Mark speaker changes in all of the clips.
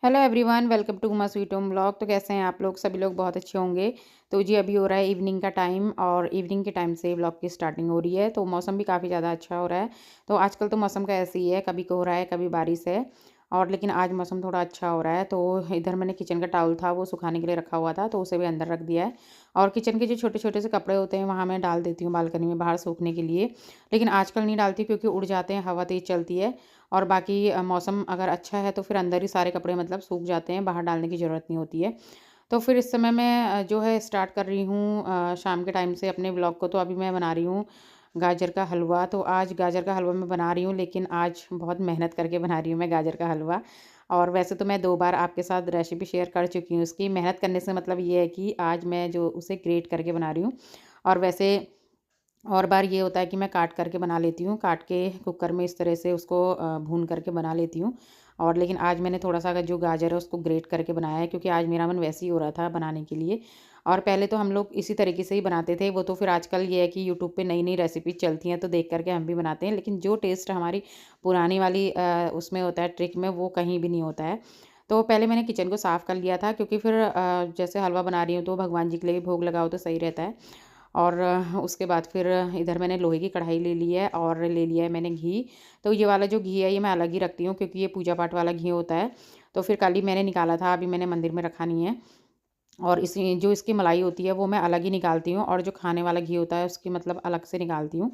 Speaker 1: Hello everyone, welcome to my sweet home blog. तो कैसे हैं आप लोग? सभी लोग बहुत अच्छे होंगे। तो जी अभी हो रहा है इवनिंग का टाइम और इवनिंग के टाइम से ब्लॉग की स्टार्टिंग हो रही है। तो मौसम भी काफ़ी ज़्यादा अच्छा हो रहा है। तो आजकल तो मौसम का ऐसे ही है, कभी कोहरा है कभी बारिश है। और लेकिन आज मौसम थोड़ा अच्छा हो रहा है। तो इधर मैंने किचन का टावल था वो सुखाने के लिए रखा हुआ था, तो उसे भी अंदर रख दिया है। और किचन के जो छोटे छोटे से कपड़े होते हैं वहाँ मैं डाल देती हूँ बालकनी में बाहर सूखने के लिए। लेकिन आजकल नहीं डालती क्योंकि उड़ जाते हैं, हवा तेज़ चलती है। और बाकी मौसम अगर अच्छा है तो फिर अंदर ही सारे कपड़े मतलब सूख जाते हैं, बाहर डालने की ज़रूरत नहीं होती है। तो फिर इस समय मैं जो है स्टार्ट कर रही हूँ शाम के टाइम से अपने व्लॉग को। तो अभी मैं बना रही हूँ गाजर का हलवा। तो आज गाजर का हलवा मैं बना रही हूँ, लेकिन आज बहुत मेहनत करके बना रही हूँ मैं गाजर का हलवा। और वैसे तो मैं 2 बार आपके साथ रेसिपी शेयर कर चुकी हूँ उसकी। मेहनत करने से मतलब ये है कि आज मैं जो उसे ग्रेट करके बना रही हूँ। और वैसे और बार ये होता है कि मैं काट करके बना लेती हूँ, काट के कुकर में इस तरह से उसको भून करके बना लेती हूँ। और लेकिन आज मैंने थोड़ा-सा जो गाजर है उसको ग्रेट करके बनाया है, क्योंकि आज मेरा मन वैसे ही हो रहा था बनाने के लिए। और पहले तो हम लोग इसी तरीके से ही बनाते थे, वो तो फिर आजकल ये है कि यूट्यूब पे नई-नई रेसिपी चलती हैं तो देख कर के हम भी बनाते हैं। लेकिन जो टेस्ट हमारी पुरानी वाली उसमें होता है ट्रिक में, वो कहीं भी नहीं होता है। तो पहले मैंने किचन को साफ़ कर लिया था, क्योंकि फिर जैसे हलवा बना रही हूँ तो भगवान जी के लिए भी भोग लगाओ तो सही रहता है। और उसके बाद फिर इधर मैंने लोहे की कढ़ाई ले ली है और ले लिया है मैंने घी। तो ये वाला जो घी है ये मैं अलग ही रखती हूँ, क्योंकि ये पूजा पाठ वाला घी होता है। तो फिर कल ही मैंने निकाला था, अभी मैंने मंदिर में रखा नहीं है। और इसी जो इसकी मलाई होती है वो मैं अलग ही निकालती हूँ, और जो खाने वाला घी होता है उसकी मतलब अलग से निकालती हूँ।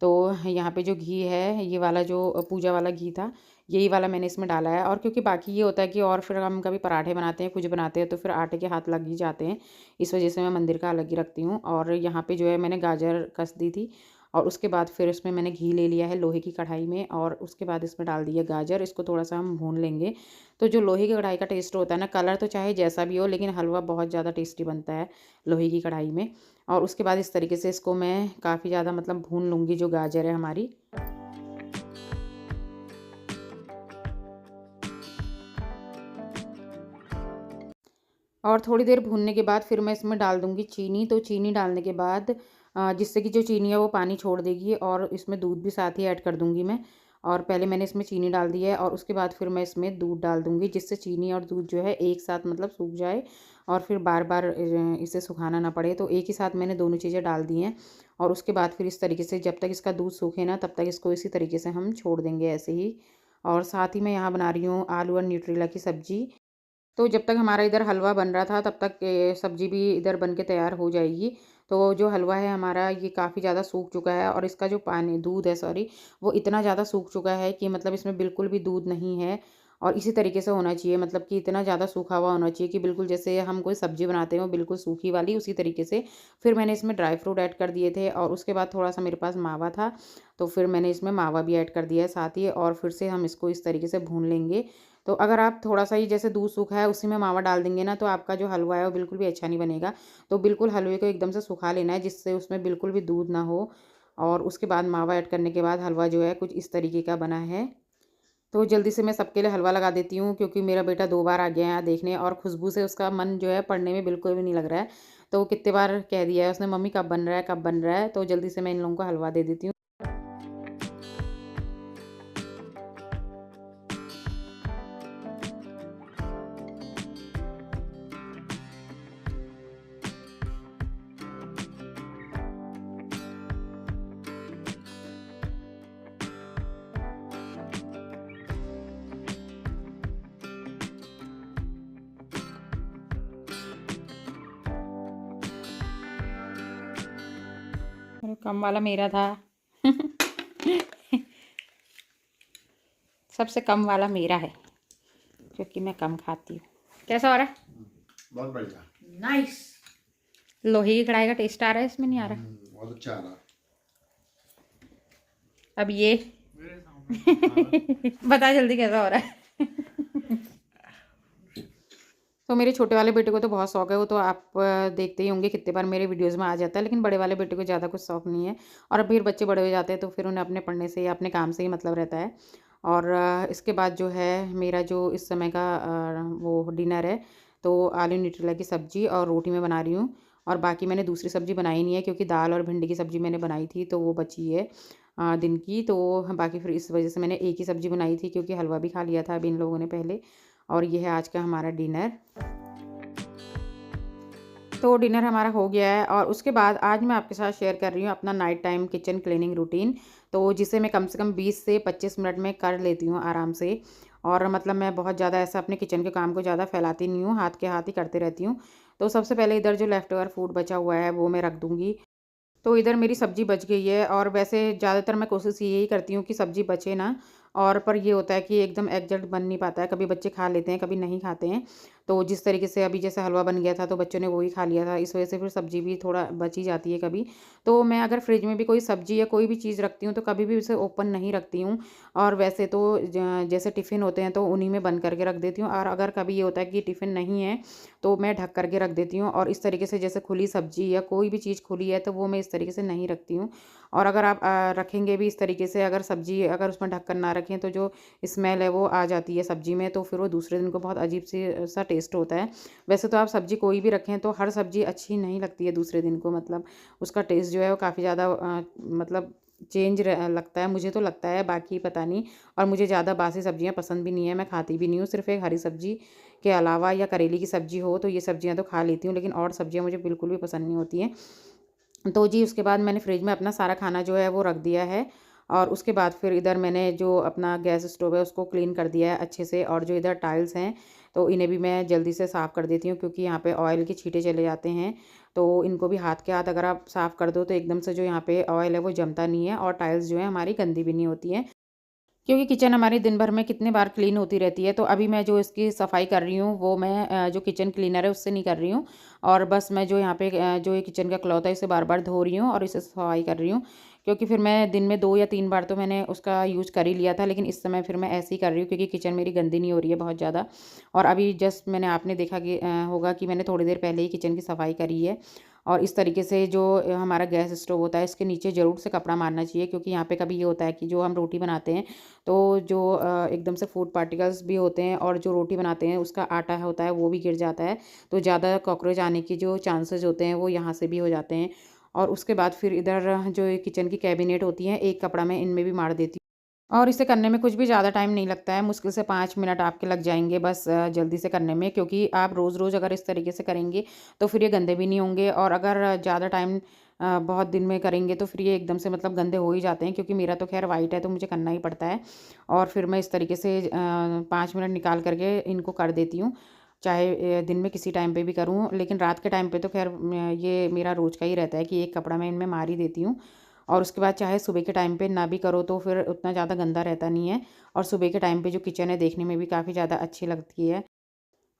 Speaker 1: तो यहाँ पे जो घी है ये वाला जो पूजा वाला घी था, यही वाला मैंने इसमें डाला है। और क्योंकि बाकी ये होता है कि और फिर हम कभी पराठे बनाते हैं, कुछ बनाते हैं, तो फिर आटे के हाथ लग ही जाते हैं। इस वजह से मैं मंदिर का अलग ही रखती हूँ। और यहाँ पे जो है मैंने गाजर कस दी थी, और उसके बाद फिर उसमें मैंने घी ले लिया है लोहे की कढ़ाई में, और उसके बाद इसमें डाल दिया गाजर। इसको थोड़ा सा हम भून लेंगे। तो जो लोहे की कढ़ाई का टेस्ट होता है ना, कलर तो चाहे जैसा भी हो, लेकिन हलवा बहुत ज़्यादा टेस्टी बनता है लोहे की कढ़ाई में। और उसके बाद इस तरीके से इसको मैं काफ़ी ज़्यादा मतलब भून लूँगी जो गाजर है हमारी। और थोड़ी देर भूनने के बाद फिर मैं इसमें डाल दूँगी चीनी। तो चीनी डालने के बाद जिससे कि जो चीनी है वो पानी छोड़ देगी, और इसमें दूध भी साथ ही ऐड कर दूँगी मैं। और पहले मैंने इसमें चीनी डाल दी है, और उसके बाद फिर मैं इसमें दूध डाल दूँगी, जिससे चीनी और दूध जो है एक साथ मतलब सूख जाए, और फिर बार-बार इसे सुखाना ना पड़े। तो एक ही साथ मैंने दोनों चीज़ें डाल दी हैं। और उसके बाद फिर इस तरीके से जब तक इसका दूध सूखे ना, तब तक इसको इसी तरीके से हम छोड़ देंगे ऐसे ही। और साथ ही मैं यहाँ बना रही हूँ आलू और न्यूट्रेला की सब्ज़ी। तो जब तक हमारा इधर हलवा बन रहा था, तब तक सब्ज़ी भी इधर बन के तैयार हो जाएगी। तो जो हलवा है हमारा ये काफ़ी ज़्यादा सूख चुका है, और इसका जो पानी दूध है सॉरी, वो इतना ज़्यादा सूख चुका है कि मतलब इसमें बिल्कुल भी दूध नहीं है। और इसी तरीके से होना चाहिए, मतलब कि इतना ज़्यादा सूखा हुआ होना चाहिए कि बिल्कुल जैसे हम कोई सब्ज़ी बनाते हैं वो बिल्कुल सूखी वाली, उसी तरीके से। फिर मैंने इसमें ड्राई फ्रूट ऐड कर दिए थे, और उसके बाद थोड़ा-सा मेरे पास मावा था, तो फिर मैंने इसमें मावा भी ऐड कर दिया है साथ ही। और फिर से हम इसको इस तरीके से भून लेंगे। तो अगर आप थोड़ा-सा ही जैसे दूध सूखा है उसी में मावा डाल देंगे ना, तो आपका जो हलवा है वो बिल्कुल भी अच्छा नहीं बनेगा। तो बिल्कुल हलवे को एकदम से सुखा लेना है, जिससे उसमें बिल्कुल भी दूध ना हो। और उसके बाद मावा ऐड करने के बाद हलवा जो है कुछ इस तरीके का बना है। तो जल्दी से मैं सबके लिए हलवा लगा देती हूँ, क्योंकि मेरा बेटा 2 बार आ गया है यहाँ देखने, और खुशबू से उसका मन जो है पढ़ने में बिल्कुल भी नहीं लग रहा है। तो कितने बार कह दिया है उसने, मम्मी कब बन रहा है, कब बन रहा है? तो जल्दी से मैं इन लोगों को हलवा दे देती हूँ। अरे कम वाला मेरा था। सबसे कम वाला मेरा है, क्योंकि मैं कम खाती हूँ। कैसा हो रहा है?
Speaker 2: बहुत बढ़िया।
Speaker 1: नाइस। लोहे की कढ़ाई का टेस्ट आ रहा है, इसमें नहीं आ रहा?
Speaker 2: बहुत अच्छा आ रहा।
Speaker 1: अब ये बता जल्दी कैसा हो रहा है? तो मेरे छोटे वाले बेटे को तो बहुत शौक है, वो तो आप देखते ही होंगे कितने बार मेरे वीडियोस में आ जाता है। लेकिन बड़े वाले बेटे को ज़्यादा कुछ शौक नहीं है। और अब फिर बच्चे बड़े हो जाते हैं तो फिर उन्हें अपने पढ़ने से या अपने काम से ही मतलब रहता है। और इसके बाद जो है मेरा जो इस समय का वो डिनर है, तो आलू न्यूट्रेला की सब्ज़ी और रोटी मैं बना रही हूँ। और बाकी मैंने दूसरी सब्ज़ी बनाई नहीं है, क्योंकि दाल और भिंडी की सब्ज़ी मैंने बनाई थी तो वो बची है दिन की। तो बाकी फिर इस वजह से मैंने एक ही सब्ज़ी बनाई थी, क्योंकि हलवा भी खा लिया था अभी इन लोगों ने पहले। और ये है आज का हमारा डिनर। तो डिनर हमारा हो गया है और उसके बाद आज मैं आपके साथ शेयर कर रही हूँ अपना night time kitchen cleaning routine. तो जिसे मैं कम से कम 20 से 25 मिनट में कर लेती हूँ आराम से। और मतलब मैं बहुत ज़्यादा ऐसा अपने किचन के काम को ज़्यादा फैलाती नहीं हूँ, हाथ के हाथ ही करते रहती हूँ। तो सबसे पहले इधर जो लेफ्ट ओवर फूड बचा हुआ है वो मैं रख दूँगी। तो इधर मेरी सब्ज़ी बच गई है और वैसे ज़्यादातर मैं कोशिश यही करती हूँ कि सब्ज़ी बचे ना। और पर ये होता है कि एकदम एग्जैक्ट बन नहीं पाता है, कभी बच्चे खा लेते हैं, कभी नहीं खाते हैं। तो जिस तरीके से अभी जैसे हलवा बन गया था तो बच्चों ने वही खा लिया था, इस वजह से फिर सब्ज़ी भी थोड़ा बच ही जाती है कभी। तो मैं अगर फ्रिज में भी कोई सब्ज़ी या कोई भी चीज़ रखती हूँ तो कभी भी उसे ओपन नहीं रखती हूँ। और वैसे तो जैसे टिफ़िन होते हैं तो उन्हीं में बंद करके रख देती हूँ, और अगर कभी ये होता है कि टिफ़िन नहीं है तो मैं ढक करके रख देती हूँ। और इस तरीके से जैसे खुली सब्ज़ी या कोई भी चीज़ खुली है तो वो मैं इस तरीके से नहीं रखती हूँ। और अगर आप रखेंगे भी इस तरीके से, अगर सब्ज़ी अगर उसमें ढक्कन ना रखें तो जो स्मेल है वो आ जाती है सब्ज़ी में, तो फिर वो दूसरे दिन को बहुत अजीब सी सा टेस्ट होता है। वैसे तो आप सब्ज़ी कोई भी रखें तो हर सब्ज़ी अच्छी नहीं लगती है दूसरे दिन को, मतलब उसका टेस्ट जो है वो काफ़ी ज़्यादा मतलब चेंज लगता है, मुझे तो लगता है, बाकी पता नहीं। और मुझे ज़्यादा बासी सब्ज़ियाँ पसंद भी नहीं है, मैं खाती भी नहीं हूँ। सिर्फ़ एक हरी सब्ज़ी के अलावा या करेले की सब्ज़ी हो तो ये सब्ज़ियाँ तो खा लेती हूँ, लेकिन और सब्ज़ियाँ मुझे बिल्कुल भी पसंद नहीं होती हैं। तो जी उसके बाद मैंने फ्रिज में अपना सारा खाना जो है वो रख दिया है। और उसके बाद फिर इधर मैंने जो अपना गैस स्टोव है उसको क्लीन कर दिया है अच्छे से। और जो इधर टाइल्स हैं तो इन्हें भी मैं जल्दी से साफ़ कर देती हूँ, क्योंकि यहाँ पे ऑयल के छींटे चले जाते हैं। तो इनको भी हाथ के हाथ अगर आप साफ़ कर दो तो एकदम से जो यहाँ पे ऑयल है वो जमता नहीं है, और टाइल्स जो है हमारी गंदी भी नहीं होती है। क्योंकि किचन हमारी दिन भर में कितने बार क्लीन होती रहती है। तो अभी मैं जो इसकी सफाई कर रही हूँ वो मैं जो किचन क्लीनर है उससे नहीं कर रही हूँ। और बस मैं जो यहाँ पे जो ये किचन का क्लॉथ है इसे बार बार धो रही हूँ और इसे सफाई कर रही हूँ। क्योंकि फिर मैं दिन में 2 या 3 बार तो मैंने उसका यूज़ कर ही लिया था, लेकिन इस समय फिर मैं ऐसे ही कर रही हूँ क्योंकि किचन मेरी गंदी नहीं हो रही है बहुत ज़्यादा। और अभी जस्ट मैंने आपने देखा कि होगा कि मैंने थोड़ी देर पहले ही किचन की सफाई करी है। और इस तरीके से जो हमारा गैस स्टोव होता है इसके नीचे ज़रूर से कपड़ा मारना चाहिए, क्योंकि यहाँ पे कभी ये होता है कि जो हम रोटी बनाते हैं तो जो एकदम से फूड पार्टिकल्स भी होते हैं, और जो रोटी बनाते हैं उसका आटा होता है वो भी गिर जाता है। तो ज़्यादा कॉकरोच आने की जो चांसेस होते हैं वो यहाँ से भी हो जाते हैं। और उसके बाद फिर इधर जो ये किचन की कैबिनेट होती हैं, एक कपड़ा मैं इनमें भी मार देती हूँ। और इसे करने में कुछ भी ज़्यादा टाइम नहीं लगता है, मुश्किल से 5 मिनट आपके लग जाएँगे बस जल्दी से करने में, क्योंकि आप रोज़-रोज़ अगर इस तरीके से करेंगे तो फिर ये गंदे भी नहीं होंगे। और अगर ज़्यादा टाइम बहुत दिन में करेंगे तो फिर ये एकदम से मतलब गंदे हो ही जाते हैं, क्योंकि मेरा तो ख़ैर वाइट है तो मुझे करना ही पड़ता है। और फिर मैं इस तरीके से 5 मिनट निकाल कर के इनको कर देती हूँ। चाहे दिन में किसी टाइम पे भी करूँ, लेकिन रात के टाइम पे तो ख़ैर ये मेरा रोज़ का ही रहता है कि एक कपड़ा मैं इनमें मार ही देती हूँ। और उसके बाद चाहे सुबह के टाइम पे ना भी करो तो फिर उतना ज़्यादा गंदा रहता नहीं है। और सुबह के टाइम पे जो किचन है देखने में भी काफ़ी ज़्यादा अच्छी लगती है।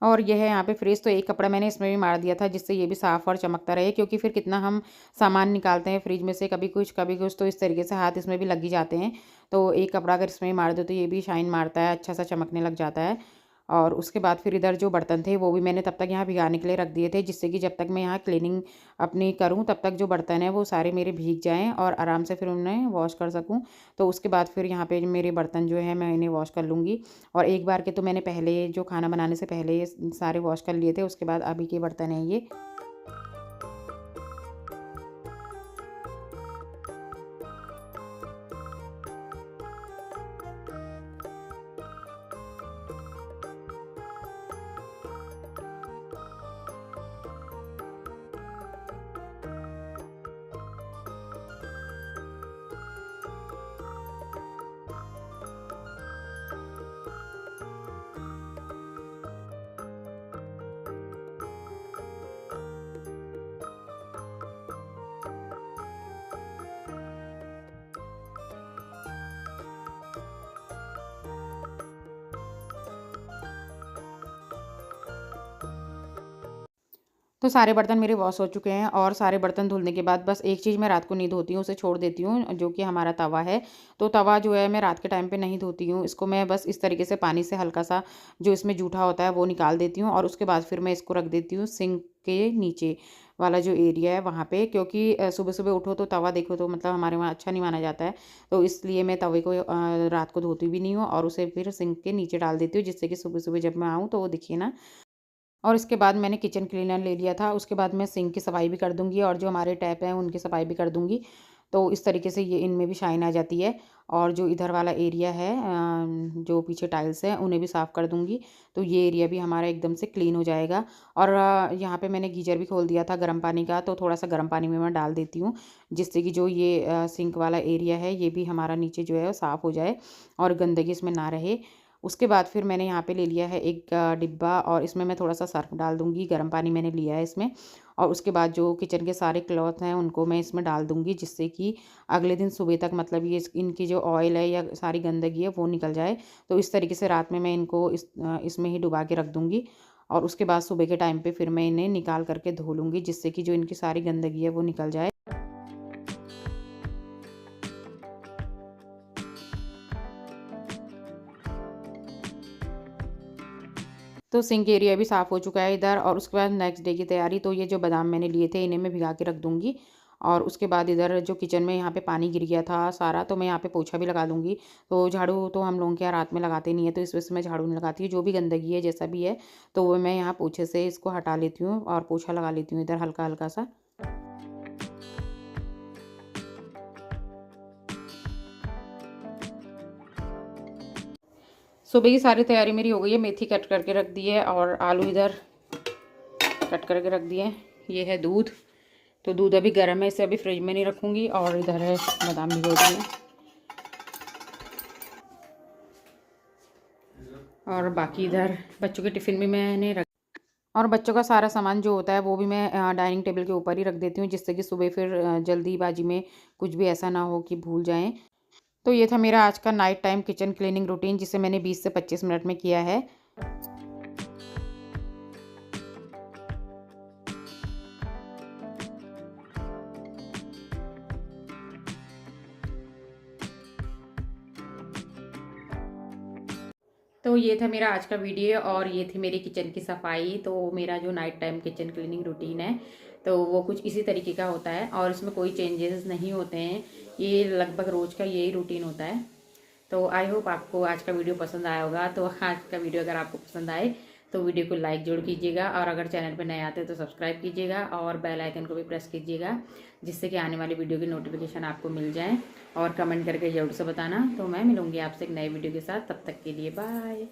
Speaker 1: और ये है यहाँ पे फ्रिज, तो एक कपड़ा मैंने इसमें भी मार दिया था जिससे ये भी साफ़ और चमकता रहे, क्योंकि फिर कितना हम सामान निकालते हैं फ्रिज में से, कभी कुछ तो इस तरीके से हाथ इसमें भी लग ही जाते हैं। तो एक कपड़ा अगर इसमें मार दो तो ये भी शाइन मारता है, अच्छा सा चमकने लग जाता है। और उसके बाद फिर इधर जो बर्तन थे वो भी मैंने तब तक यहाँ भिगाने के लिए रख दिए थे, जिससे कि जब तक मैं यहाँ क्लीनिंग अपनी करूँ तब तक जो बर्तन हैं वो सारे मेरे भीग जाएँ और आराम से फिर उन्हें वॉश कर सकूँ। तो उसके बाद फिर यहाँ पे मेरे बर्तन जो है मैं इन्हें वॉश कर लूँगी। और एक बार के तो मैंने पहले जो खाना बनाने से पहले ये सारे वॉश कर लिए थे, उसके बाद अभी के बर्तन हैं ये। तो सारे बर्तन मेरे वॉश हो चुके हैं, और सारे बर्तन धुलने के बाद बस एक चीज़ मैं रात को नहीं धोती हूँ, उसे छोड़ देती हूँ, जो कि हमारा तवा है। तो तवा जो है मैं रात के टाइम पे नहीं धोती हूँ, इसको मैं बस इस तरीके से पानी से हल्का सा जो इसमें जूठा होता है वो निकाल देती हूँ, और उसके बाद फिर मैं इसको रख देती हूँ सिंक के नीचे वाला जो एरिया है वहाँ पे। क्योंकि सुबह-सुबह उठो तो तवा देखो तो मतलब हमारे वहाँ अच्छा नहीं माना जाता है। तो इसलिए मैं तवे को रात को धोती भी नहीं हूँ, और उसे फिर सिंक के नीचे डाल देती हूँ, जिससे कि सुबह-सुबह जब मैं आऊँ तो वो दिखे ना। और इसके बाद मैंने किचन क्लीनर ले लिया था, उसके बाद मैं सिंक की सफाई भी कर दूँगी और जो हमारे टैप हैं उनकी सफाई भी कर दूँगी। तो इस तरीके से ये इनमें भी शाइन आ जाती है। और जो इधर वाला एरिया है जो पीछे टाइल्स हैं उन्हें भी साफ़ कर दूँगी, तो ये एरिया भी हमारा एकदम से क्लीन हो जाएगा। और यहाँ पे मैंने गीज़र भी खोल दिया था गर्म पानी का, तो थोड़ा-सा गर्म पानी में मैं डाल देती हूँ, जिससे कि जो ये सिंक वाला एरिया है ये भी हमारा नीचे जो है वो साफ़ हो जाए और गंदगी इसमें ना रहे। उसके बाद फिर मैंने यहाँ पे ले लिया है एक डिब्बा, और इसमें मैं थोड़ा-सा सर्फ़ डाल दूँगी, गर्म पानी मैंने लिया है इसमें। और उसके बाद जो किचन के सारे क्लॉथ हैं उनको मैं इसमें डाल दूँगी, जिससे कि अगले दिन सुबह तक मतलब ये इनकी जो ऑयल है या सारी गंदगी है वो निकल जाए। तो इस तरीके से रात में मैं इनको इसमें ही डुबा के रख दूँगी, और उसके बाद सुबह के टाइम पे फिर मैं इन्हें निकाल कर के धो लूँगी, जिससे कि जो इनकी सारी गंदगी है वो निकल जाए। तो सिंक एरिया भी साफ़ हो चुका है इधर। और उसके बाद नेक्स्ट डे की तैयारी, तो ये जो बादाम मैंने लिए थे इन्हें मैं भिगा के रख दूँगी। और उसके बाद इधर जो किचन में यहाँ पे पानी गिर गया था सारा, तो मैं यहाँ पे पोछा भी लगा दूँगी। तो झाड़ू तो हम लोगों के यहाँ रात में लगाते नहीं है, तो इस वजह से मैं झाड़ू नहीं लगाती हूँ। जो भी गंदगी है जैसा भी है तो वो मैं यहाँ पोछे से इसको हटा लेती हूँ और पोछा लगा लेती हूँ इधर हल्का-हल्का सा। सुबह की सारी तैयारी मेरी हो गई है। मेथी कट करके रख दी है और आलू इधर कट करके रख दिए। ये है दूध, तो दूध अभी गर्म है, इसे अभी फ्रिज में नहीं रखूँगी। और इधर है बादाम भिगो दिए, और बाकी इधर बच्चों के टिफ़िन भी मैंने रख, और बच्चों का सारा सामान जो होता है वो भी मैं डाइनिंग टेबल के ऊपर ही रख देती हूँ, जिससे कि सुबह फिर जल्दीबाजी में कुछ भी ऐसा ना हो कि भूल जाएँ। तो ये था मेरा आज का night time kitchen cleaning routine, जिसे मैंने 20 से 25 मिनट में किया है। तो ये था मेरा आज का वीडियो, और ये थी मेरी किचन की सफाई। तो मेरा जो night time kitchen cleaning routine है तो वो कुछ इसी तरीके का होता है, और इसमें कोई चेंजेस नहीं होते हैं। ये लगभग रोज़ का यही रूटीन होता है। तो आई होप आपको आज का वीडियो पसंद आया होगा। तो आज का वीडियो अगर आपको पसंद आए तो वीडियो को लाइक जरूर कीजिएगा, और अगर चैनल पर नए आते हैं तो सब्सक्राइब कीजिएगा और बेल आइकन को भी प्रेस कीजिएगा, जिससे कि आने वाली वीडियो की नोटिफिकेशन आपको मिल जाए। और कमेंट करके जरूर से बताना। तो मैं मिलूंगी आपसे एक नए वीडियो के साथ, तब तक के लिए बाय।